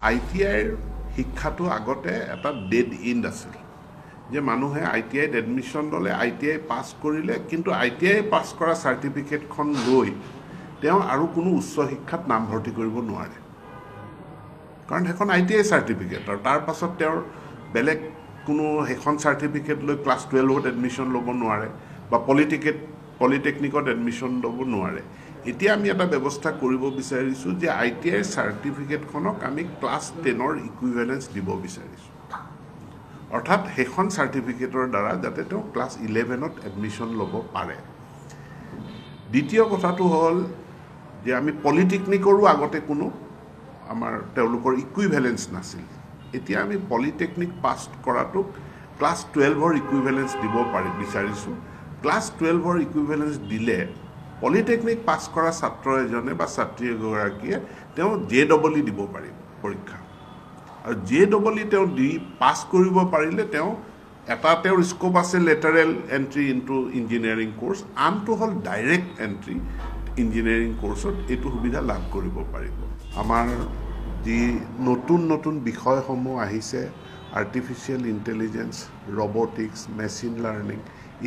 ITIৰ শিক্ষাটো আগতে এটা ডেড ইণ্ড আছিল যে মানুহে ITIত এডমিশ্যন ল'লে ITI পাছ কৰিলে কিন্তু ITI পাছ কৰা চাৰ্টিফিকেটখন লৈ তেওঁ আৰু কোনো উচ্চ শিক্ষাত নামভৰ্তি কৰিব নোৱাৰে কাৰণ সেইখন ITI চাৰ্টিফিকেট আৰু তাৰ পাছত তেওঁৰ বেলেগ কোনো সেইখন চাৰ্টিফিকেট লৈ ক্লাছ 12ত এডমিশ্যন ল'ব নোৱাৰে বা পলিটেকনিকত এডমিশ্যন ল'ব নোৱাৰে এতিয়া আমি এটা ব্যৱস্থা কৰিব বিচাৰিছোঁ যে ITIৰ চাৰ্টিফিকেটখনক আমি ক্লাছ 10ৰ ইকুইভেলেন্স দিব বিচাৰিছোঁ অৰ্থাৎ সেইখন চাৰ্টিফিকেটৰ দ্বাৰা যাতে তেওঁ ক্লাছ 11ত এডমিশ্যন ল'ব পাৰে দ্বিতীয় কথাটো হ'ল যে আমি পলিটেকনিকৰো আগতে কোনো আমাৰ তেওঁলোকৰ ইকুইভেলেন্স নাছিল এতিয়া আমি পলিটেকনিক পাছ কৰাটোক ক্লাছ 12ৰ ইকুইভেলেন্স দিব বিচাৰিছোঁ ক্লাছ 12ৰ ইকুইভেলেন্স দিলে পলিটেকনিক পাছ কৰা ছাত্ৰ এজনে বা ছাত্ৰী এগৰাকীয়ে তেওঁ JEE দিব পাৰিব পৰীক্ষা আৰু JEE তেওঁ দি পাছ কৰিব পাৰিলে তেওঁ এটা তেওঁৰ স্কোপ আছে lateral entry into engineering course আনটো হ'ল ডাইৰেক্ট এণ্ট্ৰি ইঞ্জিনিয়াৰিং কোৰ্ছত এইটো সুবিধা লাভ কৰিব পাৰিব আমাৰ যি নতুন নতুন বিষয়সমূহ আহিছে artificial intelligence robotics machine learning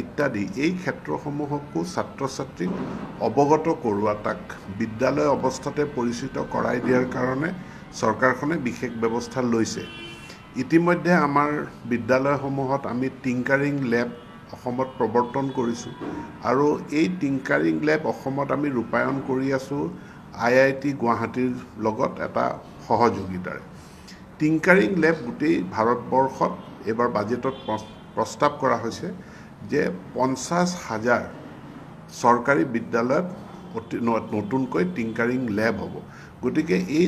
ইত্যাদি এই ক্ষেত্ৰসমূহকো ছাত্ৰ ছাত্ৰীক অৱগত কৰোৱা তাক বিদ্যালয় অৱস্থাতে পৰিচিত কৰাই দিয়াৰ কাৰণে চৰকাৰখনে বিশেষ ব্যৱস্থা লৈছে ইতিমধ্যে আমাৰ বিদ্যালয়সমূহত আমি টিংকাৰিং লেব অসমত প্ৰৱৰ্তন কৰিছোঁ আৰু এই টিংকাৰিং লেব অসমত আমি ৰূপায়ণ কৰি আছোঁ IIT গুৱাহাটীৰ লগত এটা সহযোগিতাৰে টিংকাৰিং লেব গোটেই ভাৰতবৰ্ষত এবাৰ বাজেটত প্ৰস্তাৱ কৰা হৈছে যে 50,000 চৰকাৰী বিদ্যালয়ত নতুনকৈ টিংকাৰিং লেব হ'ব গতিকে এই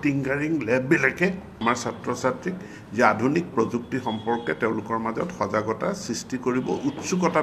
টিংকাৰিং লেববিলাকে আমাৰ ছাত্ৰ ছাত্ৰীক যে আধুনিক প্ৰযুক্তি সম্পৰ্কে তেওঁলোকৰ মাজত সজাগতা সৃষ্টি কৰিব উৎসুকতা